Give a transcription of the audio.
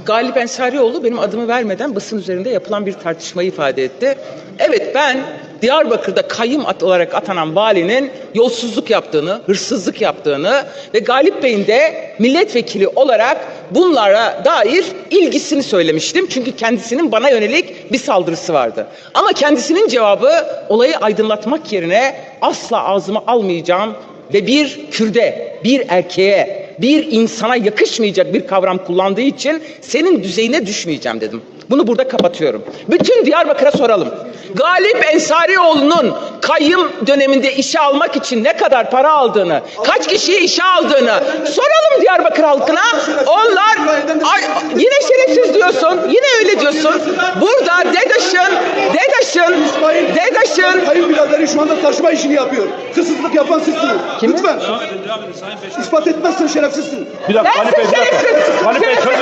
Galip Ensarioğlu benim adımı vermeden basın üzerinde yapılan bir tartışmayı ifade etti. Evet, ben Diyarbakır'da kayyum olarak atanan valinin yolsuzluk yaptığını, hırsızlık yaptığını ve Galip Bey'in de milletvekili olarak bunlara dair ilgisini söylemiştim. Çünkü kendisinin bana yönelik bir saldırısı vardı. Ama kendisinin cevabı olayı aydınlatmak yerine asla ağzıma almayacağım ve bir Kürde, bir erkeğe, bir insana yakışmayacak bir kavram kullandığı için senin düzeyine düşmeyeceğim dedim. Bunu burada kapatıyorum. Bütün Diyarbakır'a soralım. Galip Ensarioğlu'nun kayyum döneminde işe almak için ne kadar para aldığını, kaç kişiyi işe aldığını soralım Diyarbakır halkına. Onlar yine şerefsiz diyorsun, yine öyle diyorsun. Burada DEDAŞ'ın kayınbiraderleri şu anda taşıma işini yapıyor. Hırsızlık yapan sizsiniz. Kim? Lütfen. İspat etmezsen şerefsizsin. Bir dakika, Sensin şerefsiz. Galip Bey,